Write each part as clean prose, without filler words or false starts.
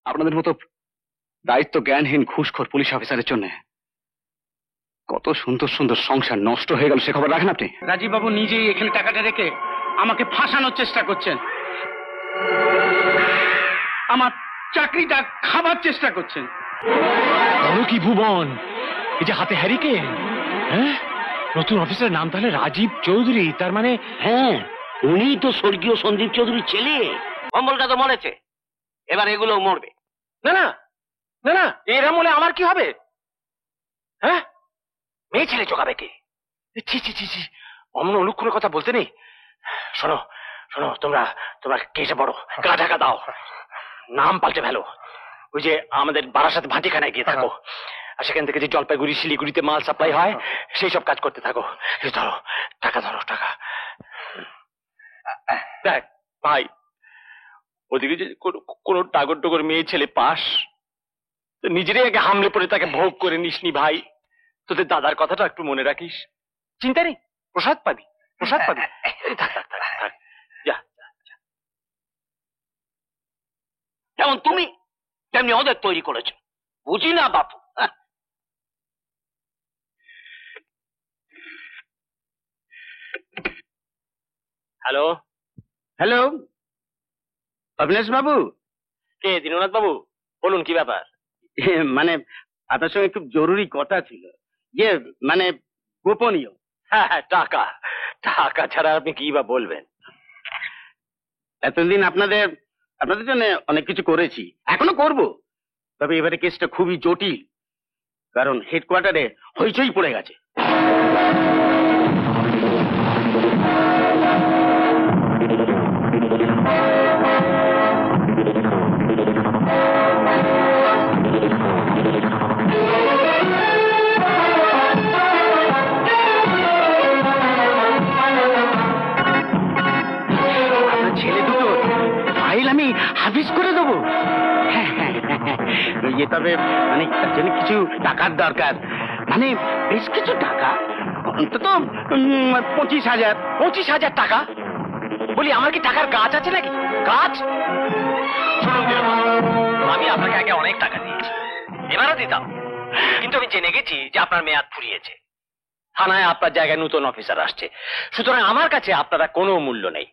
আপনাদের মতো দায়িত্ব জ্ঞানহীন ঘুষখোর পুলিশ অফিসারের জন্য কত সুন্দর সুন্দর সংসার নষ্ট হয়ে গেল সে খবর রাখেন আপনি? রাজীব বাবু নিজেই এখানে টাকাটা রেখে আমাকে ফাঁসানোর চেষ্টা করছেন, আমার চাকরিটা খাবার চেষ্টা করছেন। কি ভুবন, এই যে হাতে হ্যারিকেন, হ্যাঁ, নতুন অফিসারের নাম তাহলে রাজীব চৌধুরী। তার মানে হ্যাঁ, উনি তো স্বর্গীয় সন্দীপ চৌধুরীর ছেলে। কম্বলটা তো মরেছে, এবার এগুলো মরবে। না না না না, এরা মনে আমার কি হবে? হ্যাঁ, মেয়ে ছেলে চোখাবে কে? ছি ছি ছি ছি, অমন অলুক্ষণের কথা বলতে নেই। শোনো শোনো, তোমরা তোমরা কেসে পড়ো, গা ঢাকা দাও, নাম পাল্টে ফেলো, ওই যে আমাদের বারাসাত ভাটিখানায় গিয়ে থাকো, আর সেখান থেকে যে জলপাইগুড়ি শিলিগুড়িতে মাল সাপ্লাই হয় সেই সব কাজ করতে থাকো। ধরো টাকা, ধরো টাকা। দেখ ভাই, ওদিকে যে কোনো টাগর টগর মেয়ে ছেলে পাস, নিজেরই আগে হামলে পড়ে তাকে ভোগ করে নিসনি ভাই। তোদের দাদার কথাটা একটু মনে রাখিস। চিন্তা নেই, প্রসাদ পাবি, প্রসাদ পাবি। থাক থাক থাক থাক, যা। যেমন তুমি তেমনি ওদের তৈরি করেছো, বুঝি না বাপু। হ্যালো হ্যালো, অবিনাশ বাবু? কে? দীননাথ বাবু বলুন, কি ব্যাপার? মানে আপনার সঙ্গে খুব জরুরি কথা ছিল, ইয়ে মানে গোপনীয়। হ্যাঁ, টাকা টাকা ছাড়া আপনি কি বা বলবেন? এতদিন আপনাদের জন্য অনেক কিছু করেছি, এখনো করব, তবে এবারে কেসটা খুবই জটিল, কারণ হেডকোয়ার্টারে হইচই পড়ে গেছে। আমি হাফিজ করে দেবো। তবে মানে তার জন্য কিছু টাকার দরকার, মানে বেশ কিছু টাকা, অন্তত 25,000। 25,000 টাকা? বলি, আমার কি টাকার গাছ আছে নাকি? গাছ? শুনুন, আমি আপনাকে আগে অনেক টাকা দিয়েছি, এবারও দিতাম, কিন্তু আমি জেনে গেছি যে আপনার মেয়াদ ফুরিয়েছে। থানায় আপনার জায়গায় নতুন অফিসার আসছে, সুতরাং আমার কাছে আপনারা কোনো মূল্য নেই।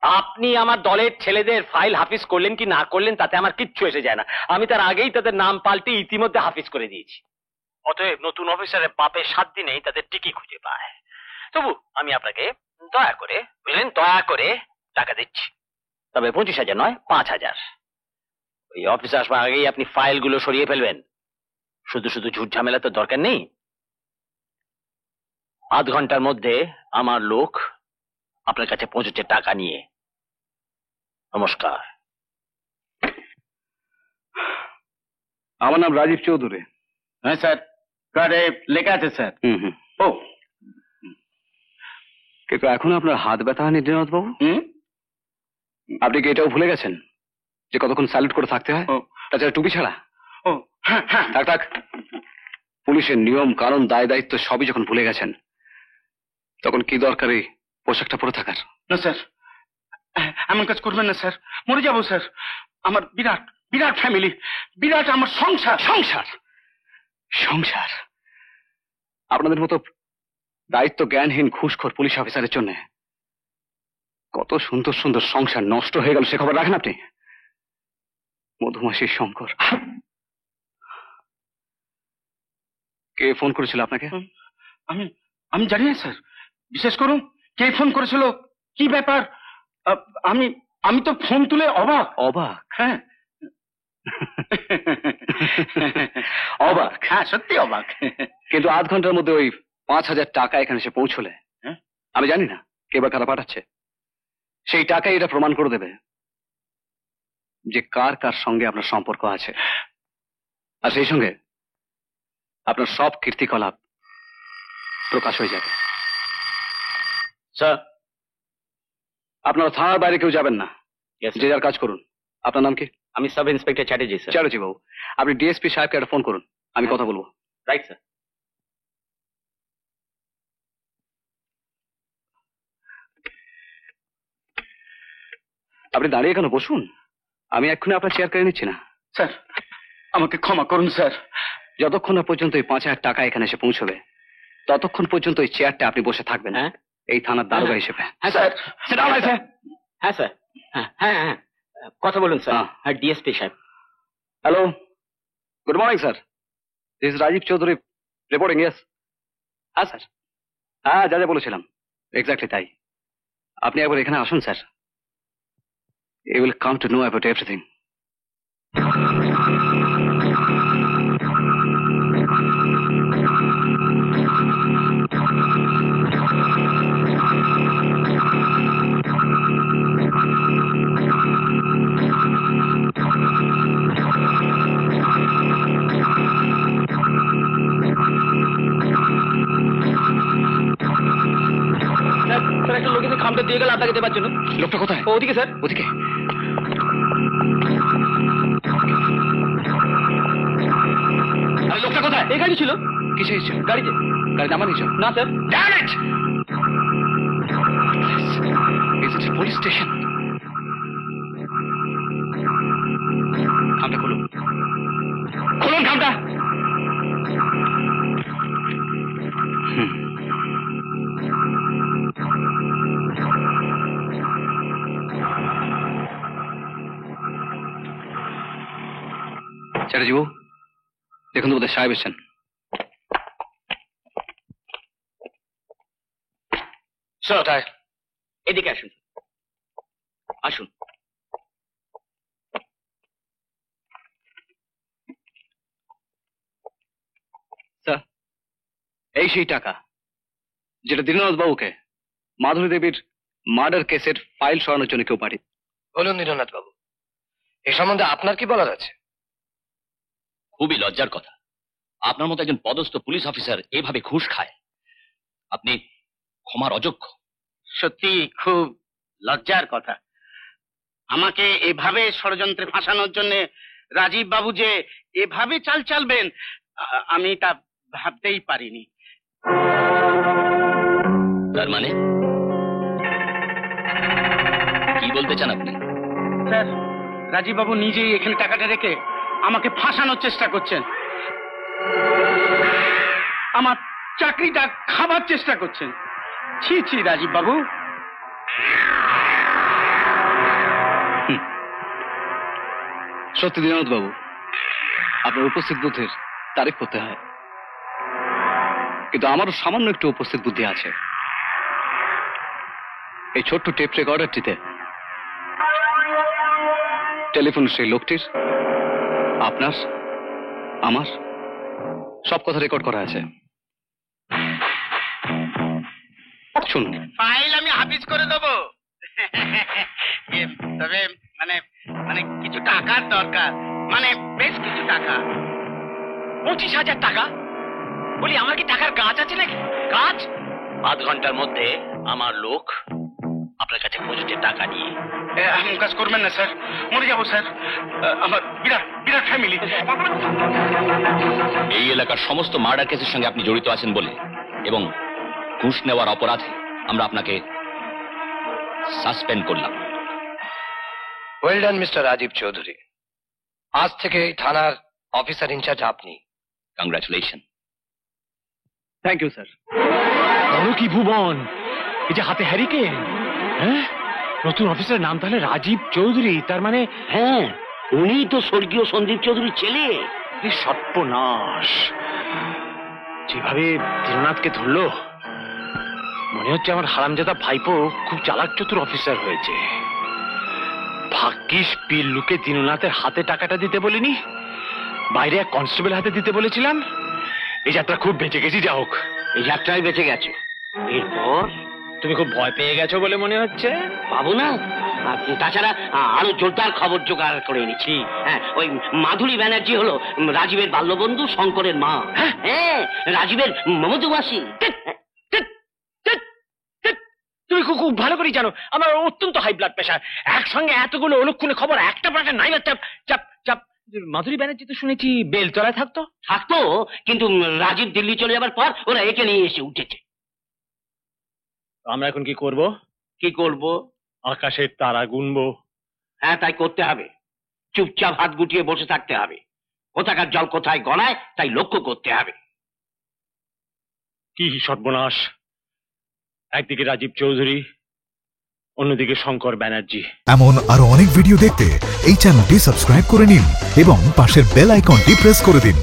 আপনি আমার দলের ছেলেদের ফাইল হাফিজ করলেন কি না করলেন তাতে আমার কিচ্ছু এসে যায় না। আমি তার আগেই তাদের নাম পাল্টে ইতিমধ্যে হাফিজ করে দিয়েছি। অতএব নতুন অফিসারের বাপের 7 দিনেই তাদের টিকি খুঁজে পায়। তবু আমি আপনাকে দয়া করে, বুঝলেন, দয়া করে টাকা দিচ্ছি, তবে 25,000 নয়, 5,000। ওই অফিসে আসবার আগেই আপনি ফাইলগুলো সরিয়ে ফেলবেন। শুধু শুধু ঝুট ঝামেলা তো দরকার নেই। আধ ঘন্টার মধ্যে আমার লোক আপনার কাছে পৌঁছেছে টাকা নিয়ে। নমস্কার। আমার নাম রাজীব চৌধুরী। হ্যাঁ স্যার, কার্ডে লেখা আছে স্যার। ও, কিন্তু এখন আপনার হাত ব্যথা হয়নি দীননাথ বাবু? আপনি কি এটাও ভুলে গেছেন যে কতক্ষণ স্যালুট করে থাকতে হয়, তাছাড়া টুপি ছাড়া? ও হ্যাঁ হ্যাঁ, থাক থাক, পুলিশের নিয়ম কানুন দায় দায়িত্ব সবই যখন ভুলে গেছেন, তখন কি দরকার এই পোশাকটা পরে থাকার? না স্যার, এমন কাজ করবেন না স্যার, মরে যাবো স্যার। আমার বিরাট বিরাট ফ্যামিলি, বিরাট আমার সংসার। সংসার? সংসার? আপনাদের মতো দায়িত্ব জ্ঞানহীন ঘুষখোর পুলিশ অফিসারের জন্য কত সুন্দর সুন্দর সংসার নষ্ট হয়ে গেল সে খবর রাখেন আপনি? মধুমাসির শঙ্কর কে ফোন করেছিল আপনাকে? আমি আমি জানি না স্যার, বিশেষ করুন কে ফোন করেছিল, কি ব্যাপার। আমি আমি তো ফোন তুলে অবাক। অবাক? হ্যাঁ অবাক? হ্যাঁ, সত্যি অবাক। কিন্তু আধ ঘন্টার মধ্যে ওই 5,000 টাকা এখানে এসে পৌঁছলে, আমি জানি না কে বা কারা পাঠাচ্ছে, সেই টাকাই এটা প্রমাণ করে দেবে যে কার কার সঙ্গে আপনার সম্পর্ক আছে, আর সেই সঙ্গে আপনার সব কীর্তিকলাপ প্রকাশ হয়ে যাবে। স্যার, আপনারা থানার বাইরে কেউ যাবেন না, যে যার কাজ করুন। আপনার নাম কি? আমি sub inspector Chatterjee sir. Chatterjee বাবু, আপনি ডিএসপি সাহেবকে একটা ফোন করুন, আমি কথা বলবো। Right sir. আপনি দাঁড়িয়ে কেন, বসুন, আমি এক্ষুনি আপনার চেয়ার কেড়ে নিচ্ছি না। স্যার আমাকে ক্ষমা করুন স্যার। যতক্ষণ না পর্যন্ত এই 5,000 টাকা এখানে এসে পৌঁছবে ততক্ষণ পর্যন্ত এই চেয়ারটা আপনি বসে থাকবেন হ্যাঁ এই থানার দারোগা হিসেবে। হ্যাঁ sir. Sit down, I say. হ্যাঁ স্যার। হ্যাঁ হ্যাঁ হ্যাঁ কথা বলুন স্যার। হ্যাঁ। হ্যাঁ ডিএসপি সাহেব। Hello, good morning sir, this Rajiv Chowdhury reporting. Yes, হ্যাঁ স্যার, হ্যাঁ যা যা বলেছিলাম এক্স্যাক্টলি তাই। আপনি একবার এখানে আসুন sir, you will come to know about everything. Sir একটা লোক এসে খামটা দিয়ে গেল আপনাকে দেবার জন্য। লোকটা কোথায়? ওদিকে স্যার। ওদিকে। আরে লোকটা কোথায়? এই গাড়ি ছিল। কিসে এসেছিল? গাড়িতে। গাড়ি নামা নিয়েছ? না sir. Damn it! Is it a police station? খামটা খুলুন। খুলুন খামটা। চ্যাটার্জি বাবু, দেখুন তো বোধহয় সাহেব এসেছেন। স্যার এদিকে আসুন। আসুন। স্যার, এই সেই টাকা যেটা দীননাথ বাবুকে মাধুরী দেবীর মার্ডার কেসের ফাইল সরানোর জন্য কেউ পাঠিয়ে। বলুন দীননাথ বাবু, এই সম্বন্ধে আপনার কি বলার আছে? খুবই লজ্জার কথা, আপনার মতো একজন পদস্থ পুলিশ অফিসার এভাবে ঘুষ খায়। আপনি ক্ষমার অযোগ্য। সত্যি খুব লজ্জার কথা। আমাকে এভাবে ষড়যন্ত্রে ফাঁসানোর জন্য রাজীব বাবু যে এভাবে চাল চালবেন আমি তা ভাবতেই পারিনি। তার মানে কি বলতে চান আপনি? স্যার, রাজীব বাবু নিজেই এখানে টাকাটা রেখে আমাকে ফাঁসানোর চেষ্টা করছেন, আমার চাকরিটা খাবার চেষ্টা করছেন। ছি ছি রাজীব বাবু। সত্যি দীননাথ বাবু, আপনার উপস্থিত বুদ্ধির তারিফ করতে হয়, কিন্তু আমারও সামান্য একটু উপস্থিত বুদ্ধি আছে। এই ছোট্ট টেপ রেকর্ডারটিতে টেলিফোন সেই লোকটির, আপনার, আমার সব কথা রেকর্ড করা আছে। শুনুন। ফাইল আমি হাফিজ করে দেবো, তবে মানে মানে কিছু টাকার দরকার, মানে বেশ কিছু টাকা। 25,000 টাকা? বলি আমার কি টাকার গাছ আছে নাকি? গাছ? 5 ঘন্টার মধ্যে আমার লোক আপনার কাছে পৌঁছতে টাকা নিয়ে। এমন কাজ করবেন না স্যার, মরে যাবো স্যার। আমার বিরাট বিরাট ফ্যামিলি। এই এলাকার সমস্ত মার্ডার কেসের সঙ্গে আপনি জড়িত আছেন বলে এবং ঘুষ নেওয়ার অপরাধে আমরা আপনাকে সাসপেন্ড করলাম। Well done mister Rajiv Chowdhury, আজ থেকে এই থানার অফিসার ইনচার্জ আপনি। কংগ্রাচুলেশন। Thank you sir. কি ভুবন, এই যে হাতে হ্যারিকেন, হ্যাঁ নতুন অফিসারের নাম তাহলে রাজীব চৌধুরী, তার মানে হ্যাঁ উনিই তো স্বর্গীয় সন্দীপ চৌধুরীর ছেলে। এই সর্বনাশ, যেভাবে দীননাথকে ধরলো মনে হচ্ছে আমার হারামজাদা ভাইপো খুব চালাক চতুর অফিসার হয়েছে। ভাগ্যিস পিল্লুকে দীননাথের হাতে টাকাটা দিতে বলিনি, বাইরে এক কনস্টেবল হাতে দিতে বলেছিলাম। এই যাত্রা খুব বেঁচে গেছি, যা হোক এই যাত্রায় বেঁচে গেছে। এরপর তুমি খুব ভয় পেয়ে গেছো বলে মনে হচ্ছে। পাবো না, আর তাছাড়া আরো জোরদার খবর জোগাড় করে এনেছি। হ্যাঁ, ওই মাধুরী ব্যানার্জি হলো রাজীবের বাল্যবন্ধু শঙ্করের মা। হ্যাঁ, রাজীবের মমধুমাসী। তুমি খুব খুব ভালো করে জানো আমার অত্যন্ত হাই ব্লাড প্রেশার, একসঙ্গে এতগুলো অলক্ষণে খবর একটা পাল্টা নাই বা চাপ চাপ চাপ। মাধুরী ব্যানার্জি তো শুনেছি বেলতলায় থাকতো। থাকতো, কিন্তু রাজীব দিল্লি চলে যাবার পর ওরা একে নিয়ে এসে উঠেছে। আমরা এখন কি করব? কি করব? আকাশের তারা গুনবো। হ্যাঁ, তাই করতে হবে। চুপচাপ হাত গুটিয়ে বসে থাকতে হবে। কোথাকার জল কোথায় গড়ায় তাই লক্ষ্য করতে হবে। কি সর্বনাশ! একদিকে রাজীব চৌধুরী, অন্যদিকে শঙ্কর ব্যানার্জি। এমন আরো অনেক ভিডিও দেখতে এই চ্যানেলটি সাবস্ক্রাইব করে নিন এবং পাশের বেল আইকনটি প্রেস করে দিন।